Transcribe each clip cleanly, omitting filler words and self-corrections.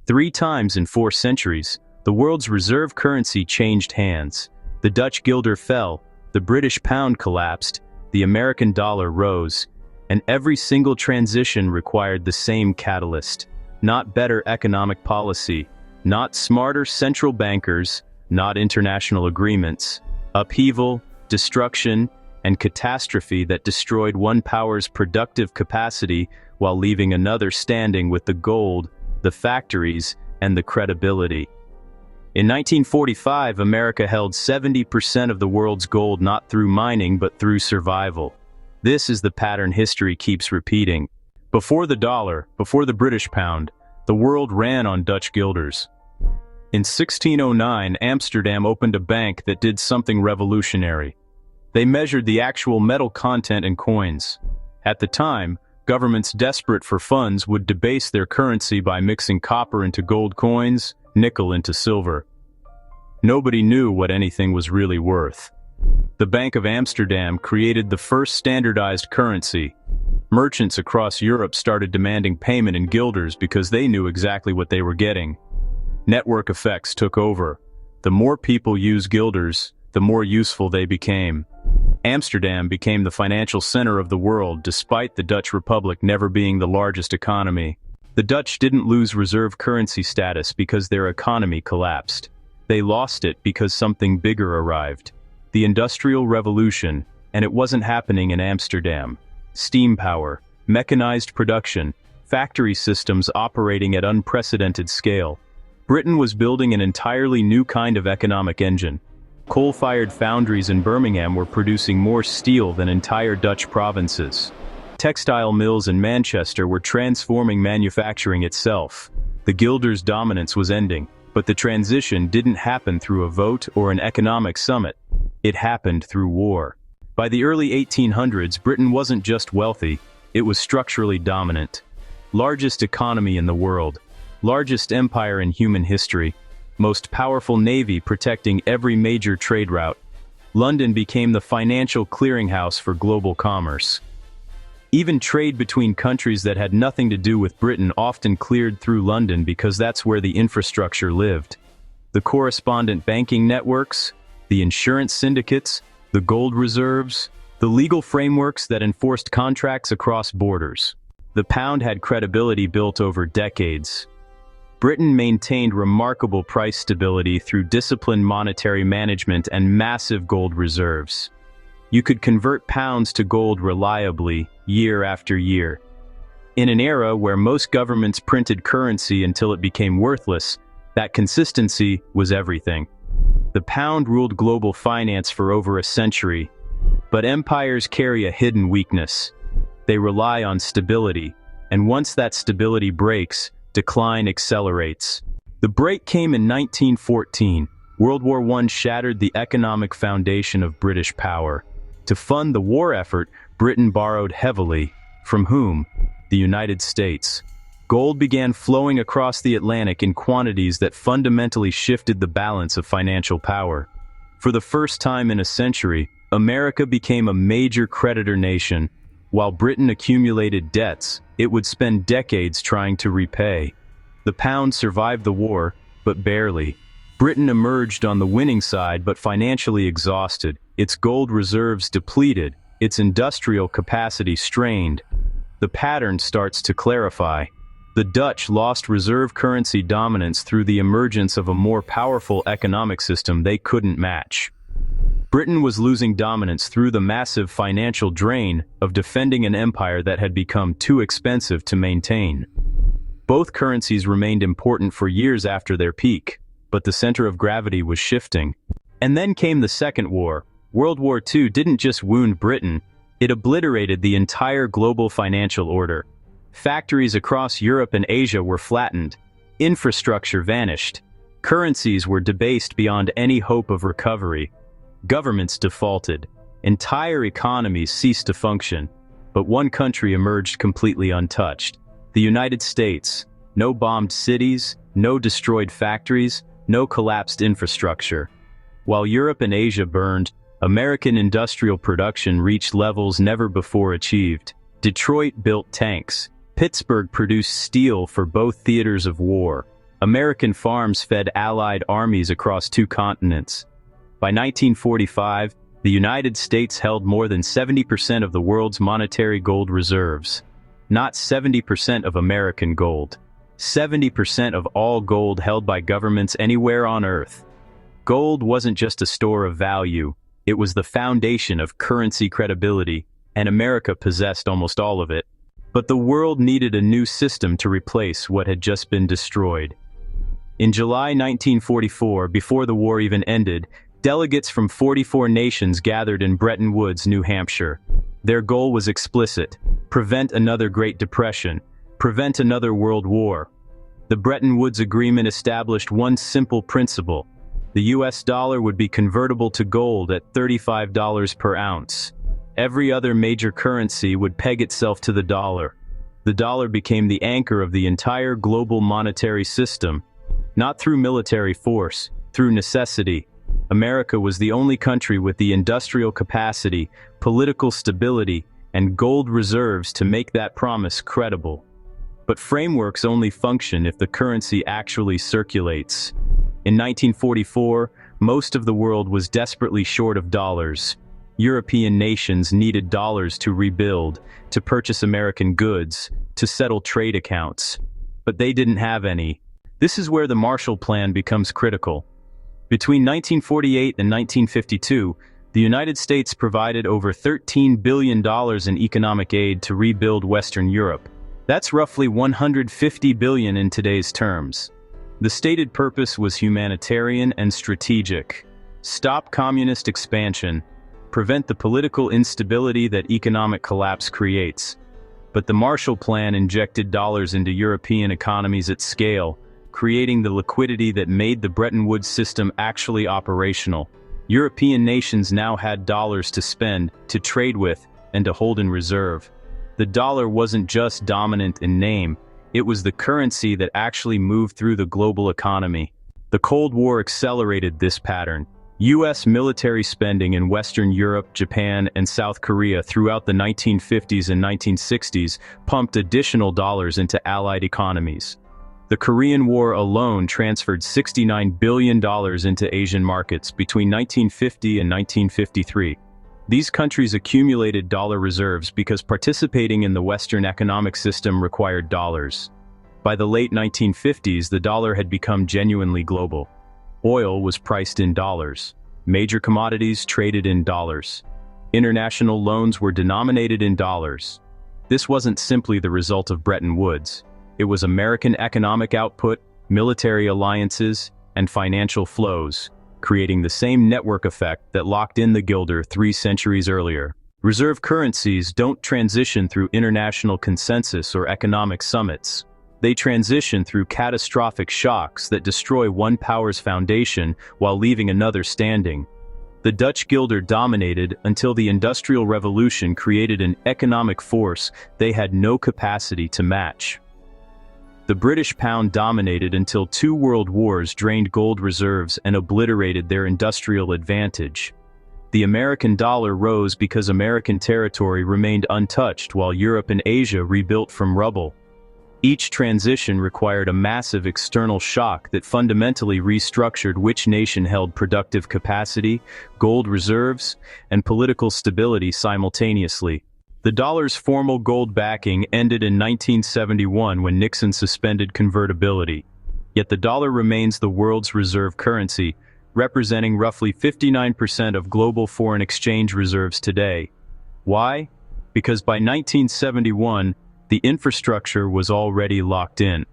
3 times in 4 centuries, the world's reserve currency changed hands. The Dutch guilder fell, the British pound collapsed, the American dollar rose, and every single transition required the same catalyst. Not better economic policy, not smarter central bankers, not international agreements. Upheaval, destruction, and catastrophe that destroyed one power's productive capacity while leaving another standing with the gold, the factories, and the credibility. In 1945, America held 70% of the world's gold not through mining but through survival. This is the pattern history keeps repeating. Before the dollar, before the British pound, the world ran on Dutch guilders. In 1609, Amsterdam opened a bank that did something revolutionary. They measured the actual metal content in coins. At the time, governments desperate for funds would debase their currency by mixing copper into gold coins, nickel into silver. Nobody knew what anything was really worth. The Bank of Amsterdam created the first standardized currency. Merchants across Europe started demanding payment in guilders because they knew exactly what they were getting. Network effects took over. The more people used guilders, the more useful they became. Amsterdam became the financial center of the world despite the Dutch Republic never being the largest economy. The Dutch didn't lose reserve currency status because their economy collapsed. They lost it because something bigger arrived. The Industrial Revolution, and it wasn't happening in Amsterdam. Steam power, mechanized production, factory systems operating at unprecedented scale. Britain was building an entirely new kind of economic engine. Coal-fired foundries in Birmingham were producing more steel than entire Dutch provinces. Textile mills in Manchester were transforming manufacturing itself. The guilders' dominance was ending, but the transition didn't happen through a vote or an economic summit. It happened through war. By the early 1800s, Britain wasn't just wealthy, it was structurally dominant. Largest economy in the world. Largest empire in human history, most powerful navy protecting every major trade route. London became the financial clearinghouse for global commerce. Even trade between countries that had nothing to do with Britain often cleared through London because that's where the infrastructure lived. The correspondent banking networks, the insurance syndicates, the gold reserves, the legal frameworks that enforced contracts across borders. The pound had credibility built over decades. Britain maintained remarkable price stability through disciplined monetary management and massive gold reserves. You could convert pounds to gold reliably, year after year. In an era where most governments printed currency until it became worthless, that consistency was everything. The pound ruled global finance for over a century, but empires carry a hidden weakness. They rely on stability, and once that stability breaks, decline accelerates. The break came in 1914. World War I shattered the economic foundation of British power. To fund the war effort, Britain borrowed heavily. From whom? The United States. Gold began flowing across the Atlantic in quantities that fundamentally shifted the balance of financial power. For the first time in a century, America became a major creditor nation. While Britain accumulated debts, it would spend decades trying to repay. The pound survived the war, but barely. Britain emerged on the winning side but financially exhausted, its gold reserves depleted, its industrial capacity strained. The pattern starts to clarify. The Dutch lost reserve currency dominance through the emergence of a more powerful economic system they couldn't match. Britain was losing dominance through the massive financial drain of defending an empire that had become too expensive to maintain. Both currencies remained important for years after their peak, but the center of gravity was shifting. And then came the Second War. World War II didn't just wound Britain, it obliterated the entire global financial order. Factories across Europe and Asia were flattened. Infrastructure vanished. Currencies were debased beyond any hope of recovery. Governments defaulted. Entire economies ceased to function. But one country emerged completely untouched. The United States. No bombed cities, no destroyed factories, no collapsed infrastructure. While Europe and Asia burned, American industrial production reached levels never before achieved. Detroit built tanks. Pittsburgh produced steel for both theaters of war. American farms fed Allied armies across two continents. By 1945, the United States held more than 70% of the world's monetary gold reserves. Not 70% of American gold. 70% of all gold held by governments anywhere on Earth. Gold wasn't just a store of value, it was the foundation of currency credibility, and America possessed almost all of it. But the world needed a new system to replace what had just been destroyed. In July 1944, before the war even ended, delegates from 44 nations gathered in Bretton Woods, New Hampshire. Their goal was explicit: prevent another Great Depression, prevent another World War. The Bretton Woods Agreement established one simple principle: the US dollar would be convertible to gold at $35 per ounce. Every other major currency would peg itself to the dollar. The dollar became the anchor of the entire global monetary system. Not through military force, through necessity. America was the only country with the industrial capacity, political stability, and gold reserves to make that promise credible. But frameworks only function if the currency actually circulates. In 1944, most of the world was desperately short of dollars. European nations needed dollars to rebuild, to purchase American goods, to settle trade accounts. But they didn't have any. This is where the Marshall Plan becomes critical. Between 1948 and 1952, the United States provided over $13 billion in economic aid to rebuild Western Europe. That's roughly $150 billion in today's terms. The stated purpose was humanitarian and strategic. Stop communist expansion, prevent the political instability that economic collapse creates. But the Marshall Plan injected dollars into European economies at scale, creating the liquidity that made the Bretton Woods system actually operational. European nations now had dollars to spend, to trade with, and to hold in reserve. The dollar wasn't just dominant in name, it was the currency that actually moved through the global economy. The Cold War accelerated this pattern. U.S. military spending in Western Europe, Japan, and South Korea throughout the 1950s and 1960s pumped additional dollars into Allied economies. The Korean War alone transferred $69 billion into Asian markets between 1950 and 1953. These countries accumulated dollar reserves because participating in the Western economic system required dollars. By the late 1950s, the dollar had become genuinely global. Oil was priced in dollars. Major commodities traded in dollars. International loans were denominated in dollars. This wasn't simply the result of Bretton Woods. It was American economic output, military alliances, and financial flows, creating the same network effect that locked in the guilder 3 centuries earlier. Reserve currencies don't transition through international consensus or economic summits. They transition through catastrophic shocks that destroy one power's foundation while leaving another standing. The Dutch guilder dominated until the Industrial Revolution created an economic force they had no capacity to match. The British pound dominated until 2 world wars drained gold reserves and obliterated their industrial advantage. The American dollar rose because American territory remained untouched while Europe and Asia rebuilt from rubble. Each transition required a massive external shock that fundamentally restructured which nation held productive capacity, gold reserves, and political stability simultaneously. The dollar's formal gold backing ended in 1971 when Nixon suspended convertibility. Yet the dollar remains the world's reserve currency, representing roughly 59% of global foreign exchange reserves today. Why? Because by 1971, the infrastructure was already locked in.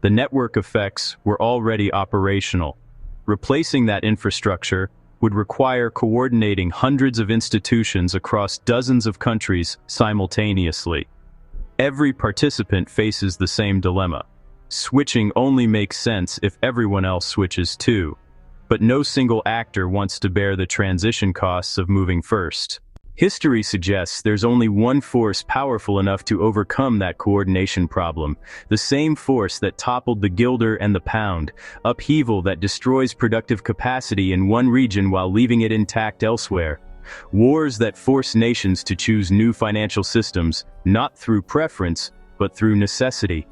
The network effects were already operational. Replacing that infrastructure would require coordinating hundreds of institutions across dozens of countries simultaneously. Every participant faces the same dilemma. Switching only makes sense if everyone else switches too. But no single actor wants to bear the transition costs of moving first. History suggests there's only one force powerful enough to overcome that coordination problem, the same force that toppled the guilder and the pound, upheaval that destroys productive capacity in one region while leaving it intact elsewhere. Wars that force nations to choose new financial systems, not through preference, but through necessity.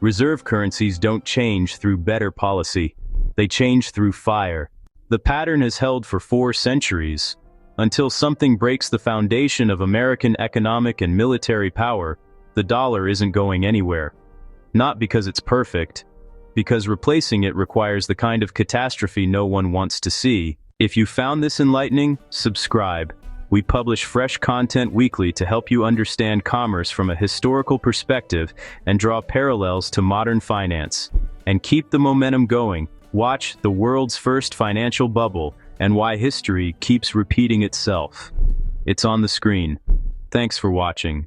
Reserve currencies don't change through better policy. They change through fire. The pattern has held for 4 centuries. Until something breaks the foundation of American economic and military power, the dollar isn't going anywhere. Not because it's perfect, because replacing it requires the kind of catastrophe no one wants to see. If you found this enlightening, subscribe. We publish fresh content weekly to help you understand commerce from a historical perspective and draw parallels to modern finance. And keep the momentum going. Watch The World's First Financial Bubble and Why History Keeps Repeating Itself. It's on the screen. Thanks for watching.